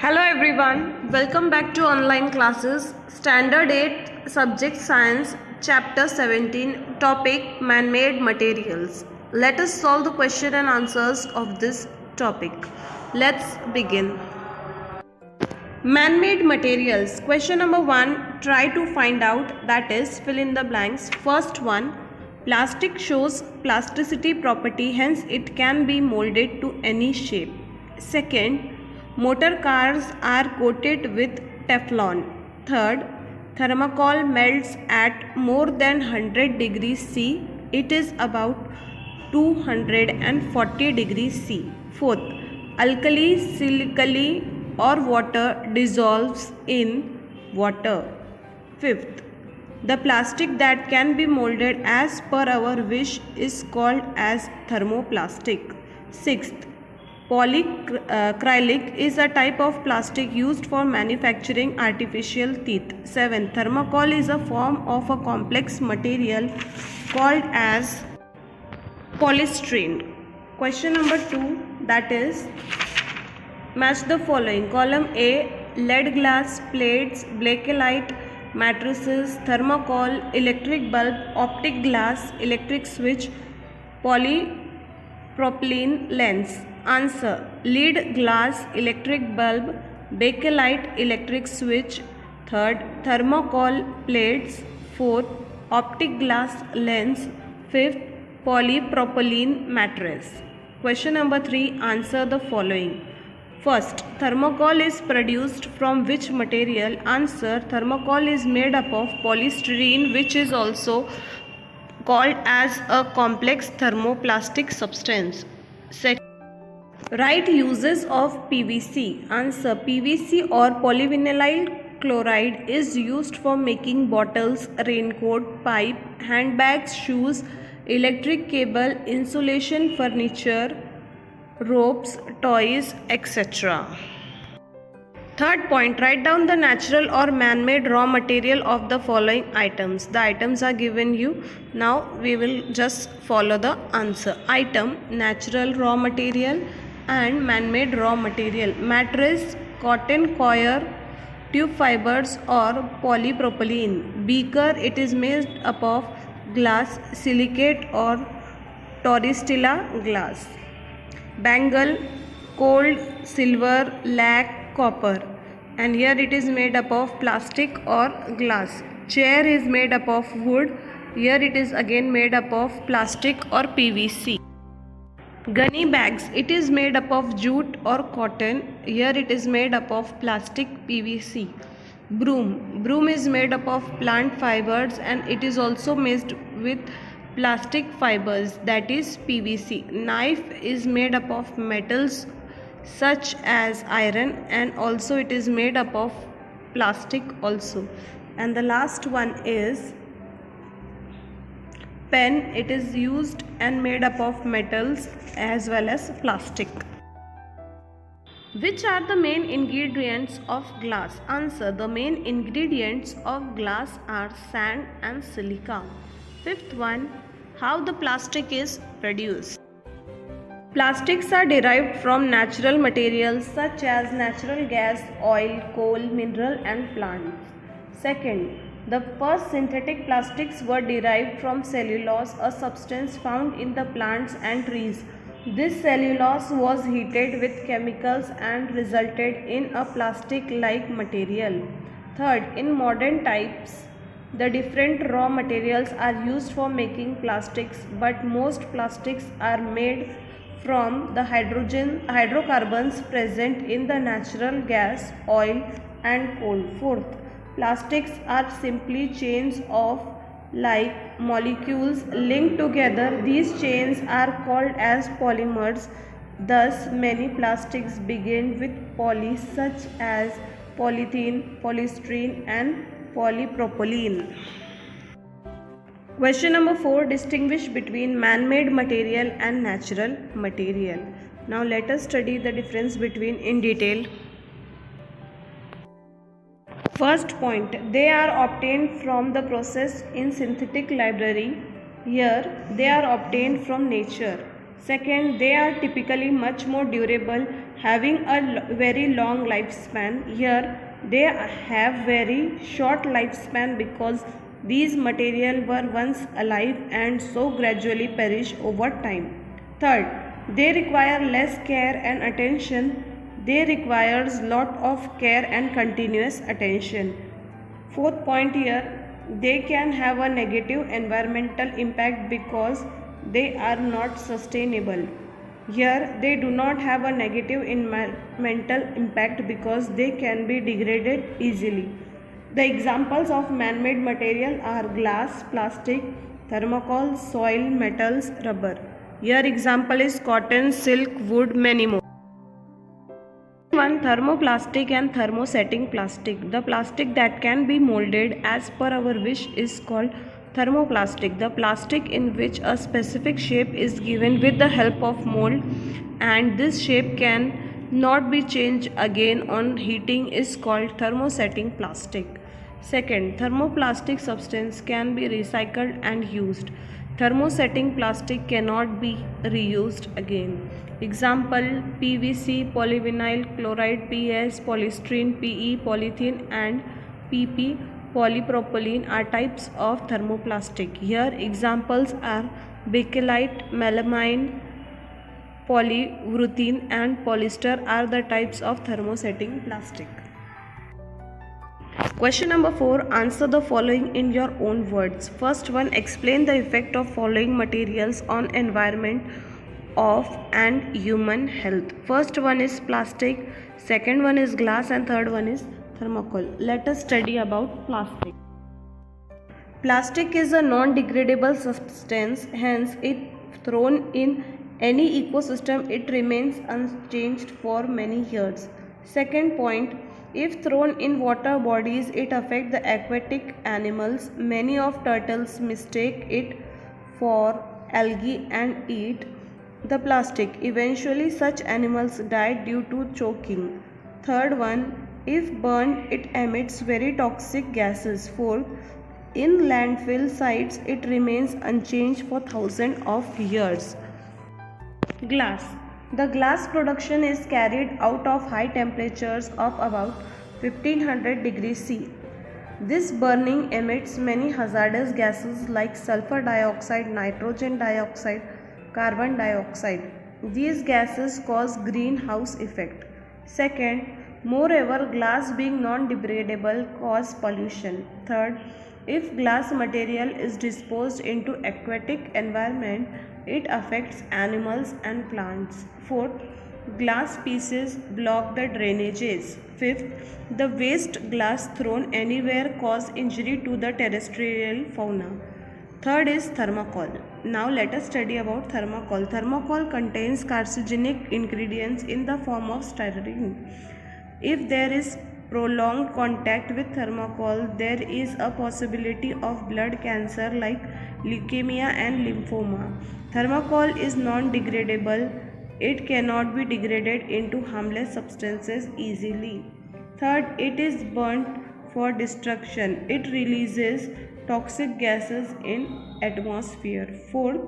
Hello everyone, welcome back to online classes, Standard 8, Subject Science, Chapter 17, Topic Man-Made Materials. Let us solve the question and answers of this topic. Let's begin. Man-made materials. Question number 1, try to find out, that is, fill in the blanks. First one, plastic shows plasticity property, hence it can be molded to any shape. Second, motor cars are coated with Teflon. Third, thermocol melts at more than 100 degrees C. It is about 240 degrees C. Fourth, alkali, silically or water dissolves in water. Fifth, the plastic that can be molded as per our wish is called as thermoplastic. Sixth, polyacrylic is a type of plastic used for manufacturing artificial teeth. 7. Thermocol is a form of a complex material called as polystyrene. Question number 2, that is, match the following. Column A, lead glass, plates, bakelite, matrices, thermocol, electric bulb, optic glass, electric switch, polypropylene lens. Answer, lead glass, electric bulb, bakelite, electric switch. Third, thermocol plates. Fourth, optic glass lens. Fifth, polypropylene mattress. Question number 3, answer the following. First, thermocol is produced from which material? Answer, thermocol is made up of polystyrene, which is also called as a complex thermoplastic substance. Second, write uses of PVC. Answer, PVC or polyvinyl chloride is used for making bottles, raincoat, pipe, handbags, shoes, electric cable, insulation, furniture, ropes, toys, etc. Third point, write down the natural or man-made raw material of the following items. The items are given you. Now we will just follow the answer. Item, natural raw material and man-made raw material. Mattress, cotton coir, tube fibers or polypropylene. Beaker, it is made up of glass, silicate or torristilla glass. Bangle, gold, silver, lac, copper, and here it is made up of plastic or glass. Chair is made up of wood, here it is again made up of plastic or PVC. Gunny bags, it is made up of jute or cotton, here it is made up of plastic, PVC. Broom is made up of plant fibers and it is also made with plastic fibers, that is PVC. Knife is made up of metals such as iron and also it is made up of plastic also. And the last one is pen, it is used and made up of metals as well as plastic. Which are the main ingredients of glass? Answer, the main ingredients of glass are sand and silica. Fifth one, how the plastic is produced. Plastics are derived from natural materials such as natural gas, oil, coal, mineral and plants. Second, the first synthetic plastics were derived from cellulose, a substance found in the plants and trees. This cellulose was heated with chemicals and resulted in a plastic-like material. Third, in modern types, the different raw materials are used for making plastics, but most plastics are made from the hydrocarbons present in the natural gas, oil and coal. Fourth, plastics are simply chains of like molecules linked together. These chains are called as polymers. Thus, many plastics begin with poly such as polythene, polystyrene and polypropylene. Question number 4, distinguish between man-made material and natural material. Now let us study the difference between in detail. First point, they are obtained from the process in synthetic library. Here they are obtained from nature. Second, they are typically much more durable, having a very long lifespan. Here, they have very short lifespan because these materials were once alive and so gradually perish over time. Third, they require less care and attention. They requires lot of care and continuous attention. Fourth point here, they can have a negative environmental impact because they are not sustainable. Here, they do not have a negative environmental impact because they can be degraded easily. The examples of man-made material are glass, plastic, thermocol, soil, metals, rubber. Here example is cotton, silk, wood, many more. One, thermoplastic and thermosetting plastic. The plastic that can be molded as per our wish is called thermoplastic. The plastic in which a specific shape is given with the help of mold and this shape can not be changed again on heating is called thermosetting plastic. Second, thermoplastic substance can be recycled and used. Thermosetting plastic cannot be reused again. Example, PVC, polyvinyl chloride, PS, polystyrene, PE, polythene and PP, polypropylene are types of thermoplastic. Here examples are bakelite, melamine, polyurethane and polyester are the types of thermosetting plastic. Question number 4. Answer the following in your own words. First one, explain the effect of following materials on environment of and human health. First one is plastic, second one is glass and third one is thermocol. Let us study about plastic. Plastic is a non-degradable substance, hence if thrown in any ecosystem it remains unchanged for many years. Second point, if thrown in water bodies it affects the aquatic animals. Many of turtles mistake it for algae and eat the plastic. Eventually such animals die due to choking. Third one, if burned it emits very toxic gases. Fourth, in landfill sites it remains unchanged for thousands of years. Glass. The glass production is carried out of high temperatures of about 1500 degrees C. This burning emits many hazardous gases like sulfur dioxide, nitrogen dioxide, carbon dioxide. These gases cause greenhouse effect. Second, moreover, glass being non-degradable cause pollution. Third, if glass material is disposed into aquatic environment, it affects animals and plants. Fourth, glass pieces block the drainages. Fifth, the waste glass thrown anywhere cause injury to the terrestrial fauna. Third is thermocol. Now let us study about thermocol. Thermocol contains carcinogenic ingredients in the form of styrene. If there is prolonged contact with thermocol, there is a possibility of blood cancer like leukemia and lymphoma. Thermocol is non-degradable. It cannot be degraded into harmless substances easily. Third, it is burnt for destruction. It releases toxic gases in atmosphere. Fourth,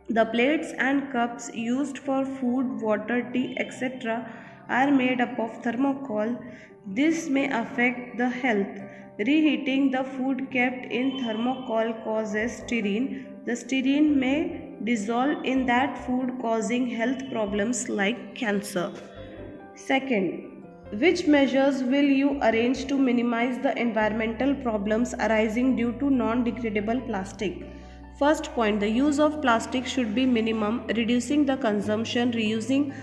the plates and cups used for food, water, tea, etc. are made up of thermocol. This may affect the health. Reheating the food kept in thermocol causes styrene. The styrene may dissolve in that food causing health problems like cancer. Second, which measures will you arrange to minimize the environmental problems arising due to non-degradable plastic? First point, the use of plastic should be minimum, reducing the consumption, reusing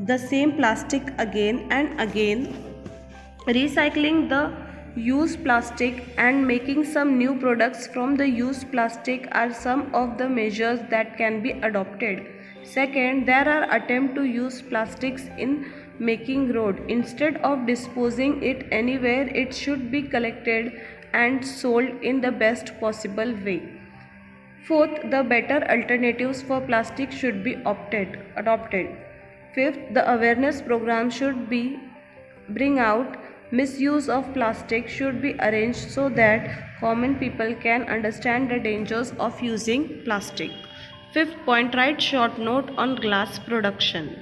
the same plastic again and again, recycling the used plastic and making some new products from the used plastic are some of the measures that can be adopted. Second, there are attempts to use plastics in making road. Instead of disposing it anywhere, it should be collected and sold in the best possible way. Fourth, the better alternatives for plastic should be adopted. Fifth, the awareness program should be bring out misuse of plastic should be arranged so that common people can understand the dangers of using plastic. Fifth point, write short note on glass production.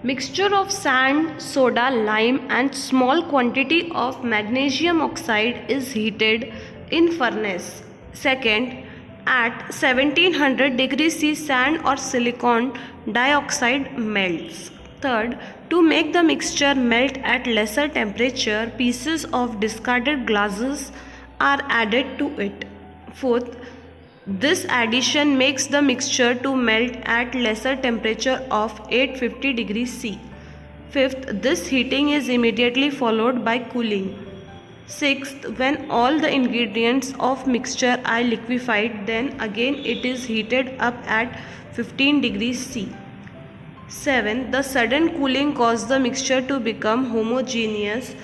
Mixture of sand, soda, lime and small quantity of magnesium oxide is heated in furnace. Second, at 1700 degrees C sand or silicon dioxide melts. Third, to make the mixture melt at lesser temperature, pieces of discarded glasses are added to it. Fourth, this addition makes the mixture to melt at lesser temperature of 850 degrees C. Fifth, this heating is immediately followed by cooling. Sixth, when all the ingredients of mixture are liquefied, then again it is heated up at 15 degrees C. 7. The sudden cooling causes the mixture to become homogeneous,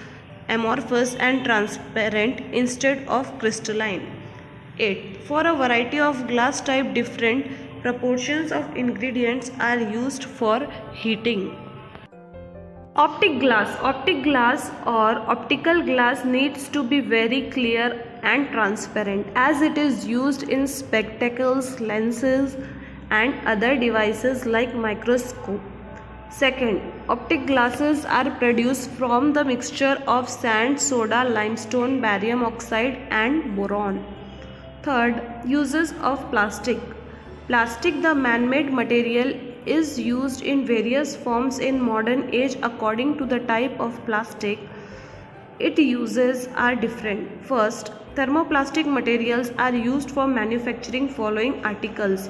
amorphous and transparent instead of crystalline. 8. For a variety of glass type, different proportions of ingredients are used for heating. Optic glass or optical glass needs to be very clear and transparent as it is used in spectacles, lenses and other devices like microscope. Second, optic glasses are produced from the mixture of sand, soda, limestone, barium oxide and boron. Third, uses of plastic. Plastic, the man-made material, is used in various forms in modern age according to the type of plastic it uses are different. First, thermoplastic materials are used for manufacturing following articles.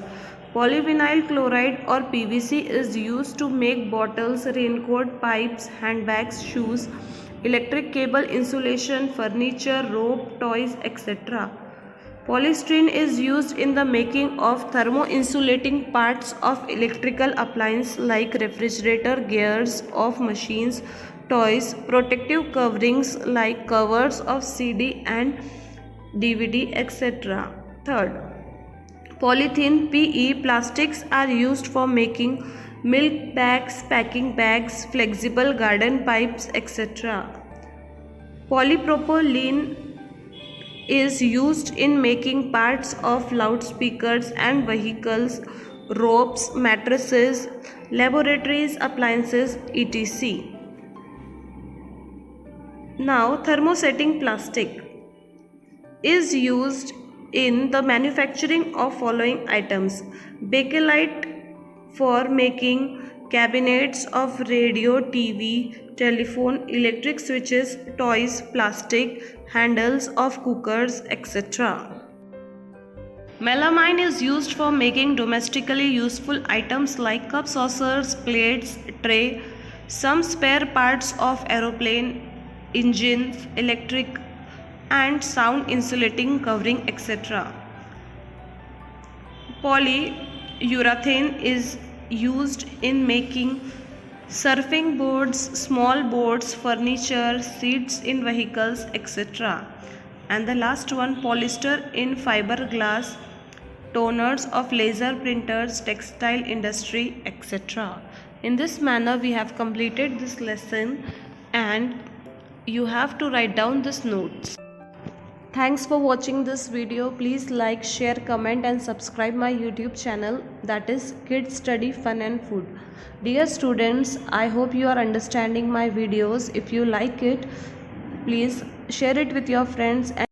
Polyvinyl chloride or PVC is used to make bottles, raincoat, pipes, handbags, shoes, electric cable insulation, furniture, rope, toys, etc. Polystyrene is used in the making of thermo-insulating parts of electrical appliances like refrigerator, gears of machines, toys, protective coverings like covers of CD and DVD, etc. Third, polythene PE plastics are used for making milk bags, packing bags, flexible garden pipes, etc. Polypropylene is used in making parts of loudspeakers and vehicles, ropes, mattresses, laboratories, appliances, etc. Now, thermosetting plastic is used in the manufacturing of following items: bakelite for making cabinets of radio, TV, telephone, electric switches, toys, plastic handles of cookers, etc. Melamine is used for making domestically useful items like cups, saucers, plates, tray, some spare parts of aeroplane, engines, electric and sound insulating covering, etc. Polyurethane is used in making surfing boards, small boats, furniture, seats in vehicles, etc. And the last one, polyester in fiberglass, toners of laser printers, textile industry, etc. In this manner we have completed this lesson and you have to write down these notes. Thanks for watching this video. Please like, share, comment and subscribe my YouTube channel, that is Kids Study Fun and Food. Dear students, I hope you are understanding my videos. If you like it, please share it with your friends and